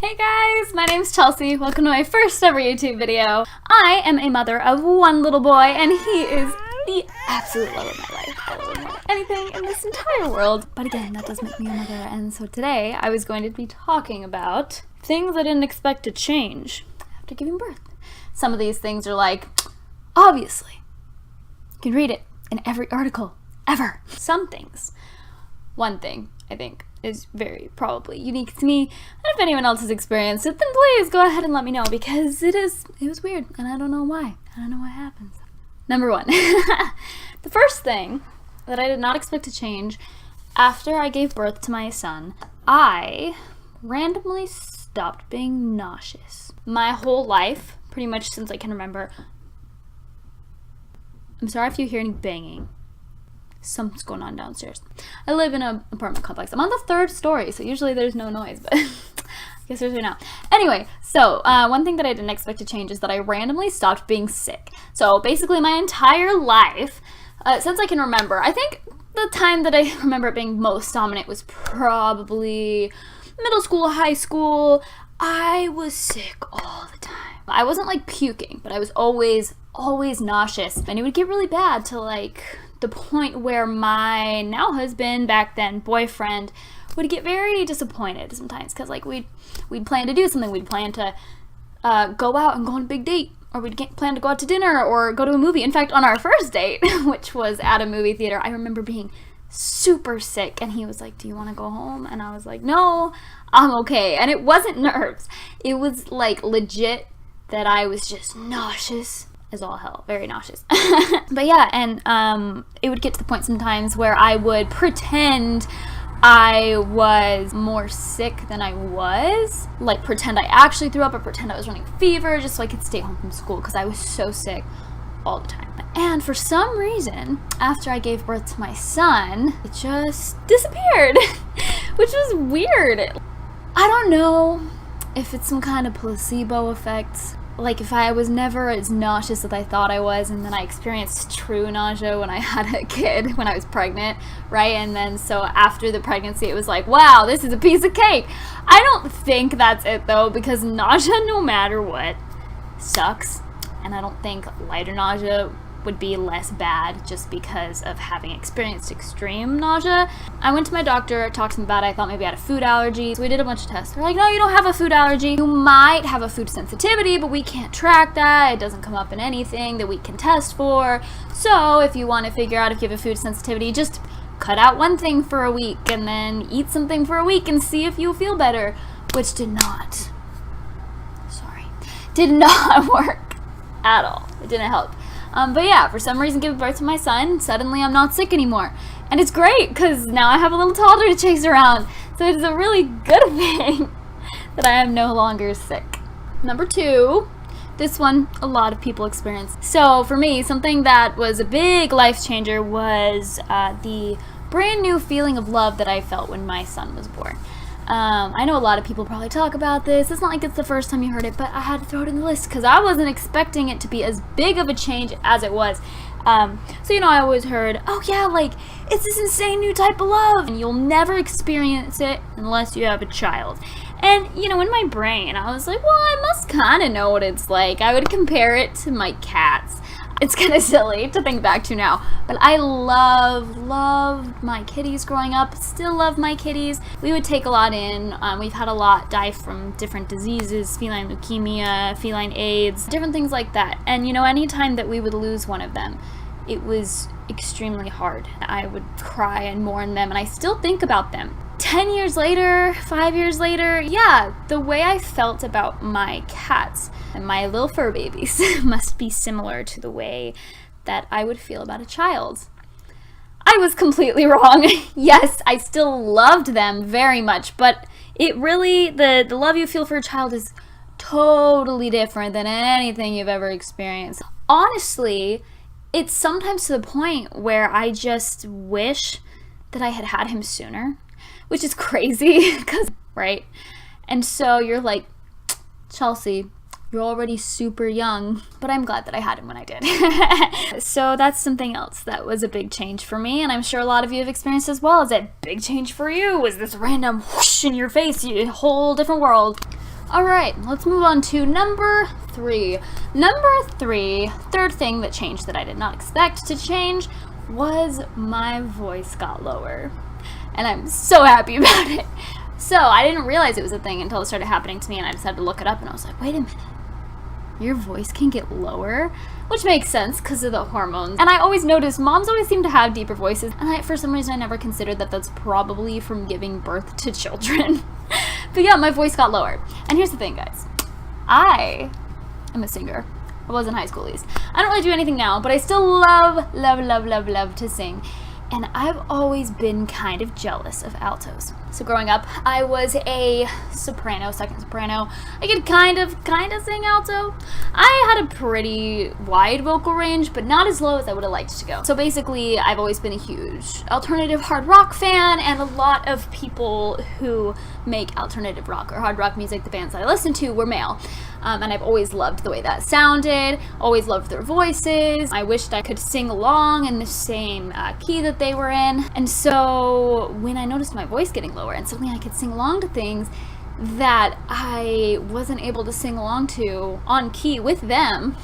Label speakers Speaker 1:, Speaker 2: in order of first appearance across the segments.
Speaker 1: Hey guys, my name's Chelsea. Welcome to my first ever YouTube video. I am a mother of one little boy and he is the absolute love of my life. I love him more than anything in this entire world. But again, that does make me a mother, and so today I was going to be talking about things I didn't expect to change after giving birth. Some of these things are like, obviously, you can read it in every article ever. Some things, one thing I think is very probably unique to me, and if anyone else has experienced it, then please go ahead and let me know, because it was weird and I don't know why. I don't know what happens. Number one, the first thing that I did not expect to change after I gave birth to my son, I randomly stopped being nauseous. My whole life, pretty much since I can remember. I'm sorry if you hear any banging. Something's going on downstairs. I live in an apartment complex. I'm on the 3rd story, so usually there's no noise, but I guess there's right now. Anyway, so one thing that I didn't expect to change is that I randomly stopped being sick. So basically my entire life, since I can remember, I think the time that I remember it being most dominant was probably middle school, high school. I was sick all the time. I wasn't like puking, but I was always nauseous, and it would get really bad to like the point where my now husband, back then boyfriend, would get very disappointed sometimes, because like we'd plan to do something. We'd plan to go out and go on a big date, or we'd plan to go out to dinner or go to a movie. In fact, on our first date, which was at a movie theater, I remember being super sick, and he was like, do you want to go home? And I was like, no, I'm okay. And it wasn't nerves, it was like legit that I was just nauseous as all hell, very nauseous. But yeah, and it would get to the point sometimes where I would pretend I was more sick than I was, like pretend I actually threw up or pretend I was running fever just so I could stay home from school, because I was so sick all the time. And for some reason, after I gave birth to my son, it just disappeared, which was weird. I don't know if it's some kind of placebo effect. Like if I was never as nauseous as I thought I was, and then I experienced true nausea when I had a kid, when I was pregnant, right? And then so after the pregnancy, it was like, wow, this is a piece of cake. I don't think that's it though, because nausea, no matter what, sucks. And I don't think lighter nausea would be less bad just because of having experienced extreme nausea. I went to my doctor, talked to him about it. I thought maybe I had a food allergy. So we did a bunch of tests. They're like, no, you don't have a food allergy. You might have a food sensitivity, but we can't track that. It doesn't come up in anything that we can test for. So if you want to figure out if you have a food sensitivity, just cut out one thing for a week and then eat something for a week and see if you feel better, which did not work at all. It didn't help. But yeah, for some reason, giving birth to my son, suddenly I'm not sick anymore. And it's great, because now I have a little toddler to chase around. So it's a really good thing that I am no longer sick. Number 2, this one a lot of people experience. So for me, something that was a big life changer was the brand new feeling of love that I felt when my son was born. I know a lot of people probably talk about this. It's not like it's the first time you heard it, but I had to throw it in the list because I wasn't expecting it to be as big of a change as it was. So, I always heard, oh yeah, like, it's this insane new type of love, and you'll never experience it unless you have a child. And, in my brain, I was like, well, I must kind of know what it's like. I would compare it to my cats. It's kind of silly to think back to now, but I loved my kitties growing up, still love my kitties. We would take a lot in. We've had a lot die from different diseases, feline leukemia, feline AIDS, different things like that. And, anytime that we would lose one of them, it was extremely hard. I would cry and mourn them, and I still think about them. 10 years later, 5 years later, yeah, the way I felt about my cats and my little fur babies must be similar to the way that I would feel about a child. I was completely wrong. Yes, I still loved them very much, but it really, the love you feel for a child is totally different than anything you've ever experienced. Honestly, it's sometimes to the point where I just wish that I had had him sooner, which is crazy, right? And so you're like, Chelsea, you're already super young, but I'm glad that I had him when I did. So that's something else that was a big change for me, and I'm sure a lot of you have experienced as well. Is that big change for you? Was this random whoosh in your face, a whole different world? All right, let's move on to number 3. Third thing that changed that I did not expect to change was my voice got lower. And I'm so happy about it. So I didn't realize it was a thing until it started happening to me, and I just had to look it up, and I was like, wait a minute. Your voice can get lower? Which makes sense because of the hormones. And I always noticed moms always seem to have deeper voices, and for some reason I never considered that that's probably from giving birth to children. But yeah, my voice got lower. And here's the thing, guys. I am a singer. I was in high school at least. I don't really do anything now, but I still love to sing. And I've always been kind of jealous of altos. So growing up, I was a soprano, second soprano. I could kind of sing alto. I had a pretty wide vocal range, but not as low as I would have liked to go. So basically, I've always been a huge alternative hard rock fan, and a lot of people who make alternative rock or hard rock music, the bands that I listen to, were male. And I've always loved the way that sounded, always loved their voices. I wished I could sing along in the same key that they were in. And so when I noticed my voice getting lower and suddenly I could sing along to things that I wasn't able to sing along to on key with them,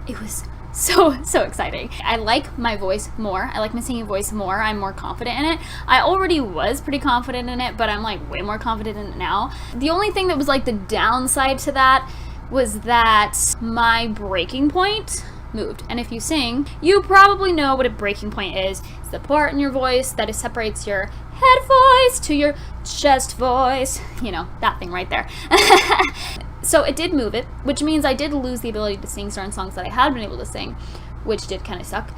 Speaker 1: it was so exciting. I like my voice more. I like my singing voice more. I'm more confident in it. I already was pretty confident in it, but I'm like way more confident in it now. The only thing that was like the downside to that was that my breaking point moved. And if you sing, you probably know what a breaking point is. It's the part in your voice that separates your head voice to your chest voice. You know, that thing right there. So it did move it, which means I did lose the ability to sing certain songs that I had been able to sing, which did kind of suck.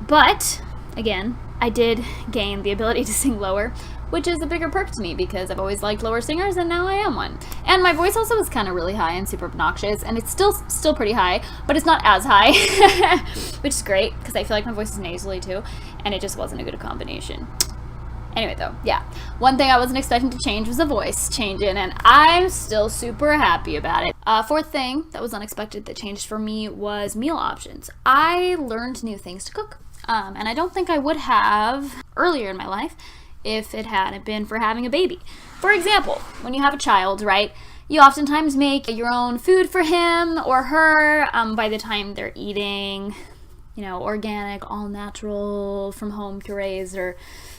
Speaker 1: But, again, I did gain the ability to sing lower, which is a bigger perk to me because I've always liked lower singers, and now I am one. And my voice also is kind of really high and super obnoxious, and it's still pretty high, but it's not as high, which is great because I feel like my voice is nasally too, and it just wasn't a good combination. Anyway, though, yeah. One thing I wasn't expecting to change was a voice changing, and I'm still super happy about it. Fourth thing that was unexpected that changed for me was meal options. I learned new things to cook, and I don't think I would have earlier in my life if it hadn't been for having a baby. For example, when you have a child, right, you oftentimes make your own food for him or her by the time they're eating, you know, organic, all natural, from home purees or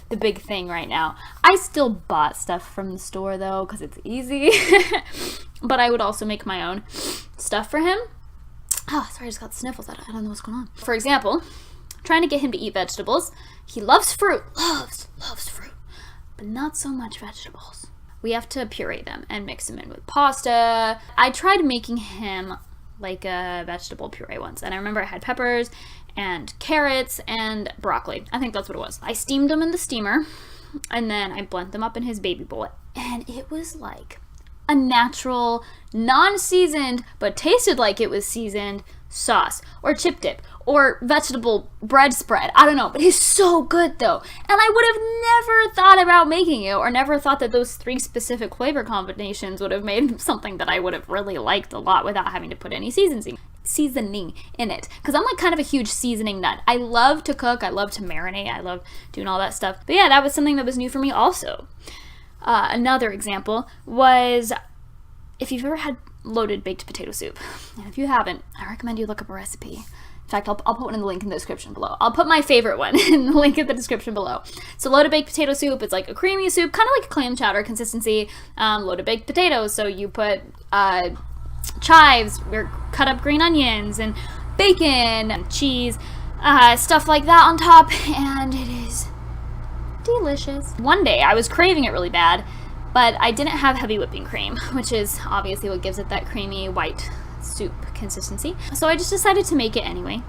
Speaker 1: the big thing right now. I still bought stuff from the store though because it's easy, but I would also make my own stuff for him. Oh, sorry, I just got the sniffles. I don't know what's going on. For example, trying to get him to eat vegetables. He loves fruit, loves fruit, but not so much vegetables. We have to puree them and mix them in with pasta. I tried making him like a vegetable puree once, and I remember I had peppers and carrots and broccoli. I think that's what it was. I steamed them in the steamer, and then I blended them up in his baby bowl, and it was like a natural, non-seasoned, but tasted like it was seasoned sauce or chip dip or vegetable bread spread. I don't know, but it's so good though. And I would have never thought about making it, or never thought that those 3 specific flavor combinations would have made something that I would have really liked a lot without having to put any seasoning in it, because I'm like kind of a huge seasoning nut. I love to cook, I love to marinate, I love doing all that stuff. But yeah, that was something that was new for me also. Another example was, if you've ever had loaded baked potato soup, and if you haven't, I recommend you look up a recipe. In fact, I'll put one in the link in the description below. I'll put my favorite one in the link in the description below. So loaded baked potato soup, it's like a creamy soup, kind of like a clam chowder consistency, loaded baked potatoes. So you put chives or cut up green onions and bacon and cheese, stuff like that on top, and it is delicious. One day I was craving it really bad, but I didn't have heavy whipping cream, which is obviously what gives it that creamy white soup consistency. So I just decided to make it anyway,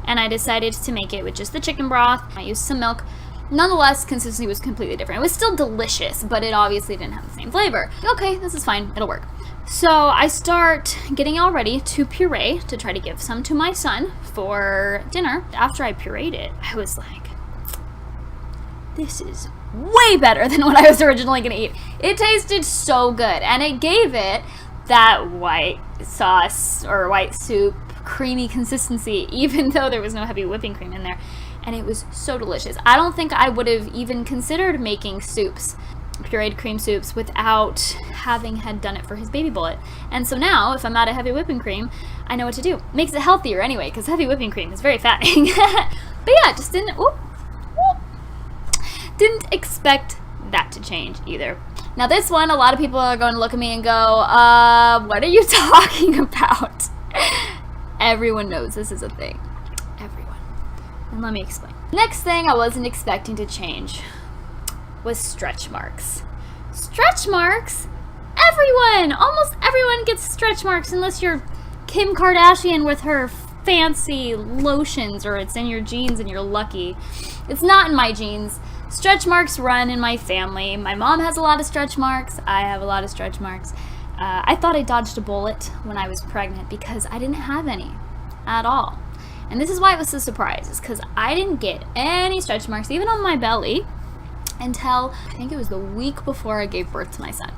Speaker 1: and I decided to make it with just the chicken broth. I used some milk. Nonetheless, consistency was completely different. It was still delicious, but it obviously didn't have the same flavor. Okay, this is fine, it'll work. So I start getting it all ready to puree to try to give some to my son for dinner. After I pureed it, I was like, this is way better than what I was originally gonna eat. It tasted so good, and it gave it that white sauce or white soup creamy consistency, even though there was no heavy whipping cream in there, and it was so delicious. I don't think I would have even considered making soups pureed cream soups without having had done it for his baby bullet. And so now, if I'm out of heavy whipping cream, I know what to do. Makes it healthier anyway, because heavy whipping cream is very fattening. But yeah, just didn't expect that to change either. Now this one, a lot of people are going to look at me and go, what are you talking about? Everyone knows this is a thing. Everyone. And let me explain. Next thing I wasn't expecting to change was stretch marks. Stretch marks? Everyone! Almost everyone gets stretch marks unless you're Kim Kardashian with her fancy lotions, or it's in your genes and you're lucky. It's not in my genes. Stretch marks run in my family. My mom has a lot of stretch marks. I have a lot of stretch marks. I thought I dodged a bullet when I was pregnant because I didn't have any at all. And this is why it was a surprise, is because I didn't get any stretch marks, even on my belly, until I think it was the week before I gave birth to my son.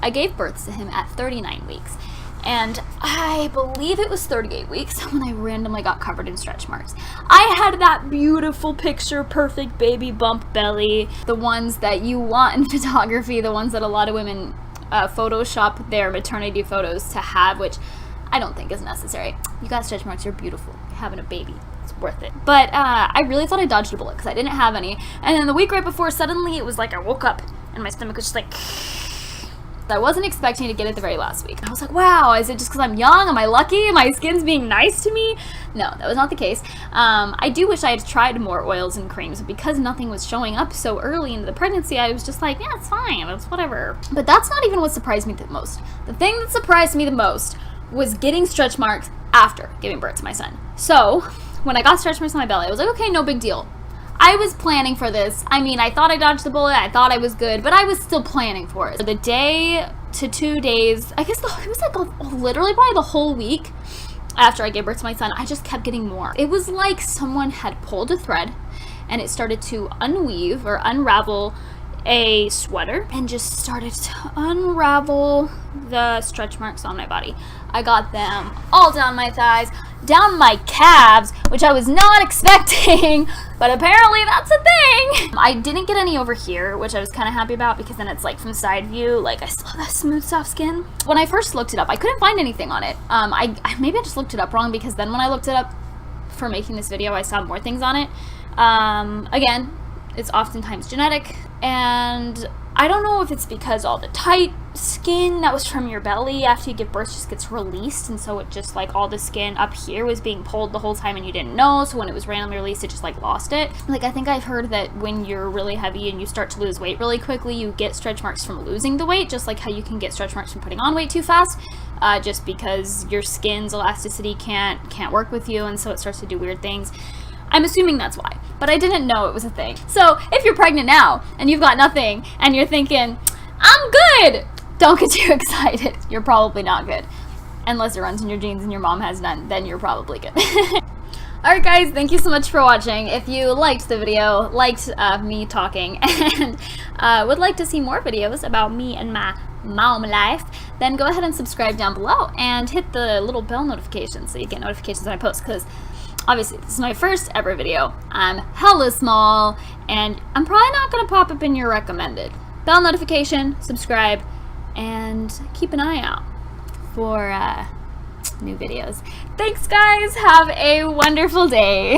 Speaker 1: I gave birth to him at 39 weeks. And I believe it was 38 weeks when I randomly got covered in stretch marks. I had that beautiful picture perfect baby bump belly, the ones that you want in photography, the ones that a lot of women Photoshop their maternity photos to have, which I don't think is necessary. You got stretch marks, you're beautiful. You're having a baby. It's worth it. But I really thought I dodged a bullet because I didn't have any. And then the week right before, suddenly it was like I woke up and my stomach was just like... I wasn't expecting to get it the very last week. I was like, wow, is it just because I'm young? Am I lucky? My skin's being nice to me? No, that was not the case. I do wish I had tried more oils and creams, but because nothing was showing up so early into the pregnancy, I was just like, yeah, it's fine, it's whatever. But that's not even what surprised me the most. The thing that surprised me the most was getting stretch marks after giving birth to my son. So, when I got stretch marks on my belly, I was like, okay, no big deal. I was planning for this. I mean, I thought I dodged the bullet. I thought I was good, but I was still planning for it. The day to 2 days, I guess it was like literally probably the whole week after I gave birth to my son, I just kept getting more. It was like someone had pulled a thread and it started to unweave or unravel a sweater and just started to unravel the stretch marks on my body. I got them all down my thighs, down my calves, which I was not expecting, but apparently that's a thing. I didn't get any over here, which I was kind of happy about because then it's like from side view, like I still have that smooth, soft skin. When I first looked it up, I couldn't find anything on it. Maybe I just looked it up wrong because then when I looked it up for making this video, I saw more things on it. Again, it's oftentimes genetic, and I don't know if it's because all the tight skin that was from your belly after you give birth just gets released, and so it just like all the skin up here was being pulled the whole time and you didn't know, so when it was randomly released it just like lost it. Like I think I've heard that when you're really heavy and you start to lose weight really quickly, you get stretch marks from losing the weight, just like how you can get stretch marks from putting on weight too fast, just because your skin's elasticity can't work with you, and so it starts to do weird things. I'm assuming that's why, but I didn't know it was a thing. So if you're pregnant now and you've got nothing and you're thinking, I'm good, don't get too excited. You're probably not good. Unless it runs in your genes and your mom has none, then you're probably good. Alright guys, thank you so much for watching. If you liked the video, liked me talking, and would like to see more videos about me and my mom life, then go ahead and subscribe down below and hit the little bell notification so you get notifications when I post, because obviously this is my first ever video. I'm hella small and I'm probably not going to pop up in your recommended. Bell notification, subscribe, and keep an eye out for new videos. Thanks guys, have a wonderful day.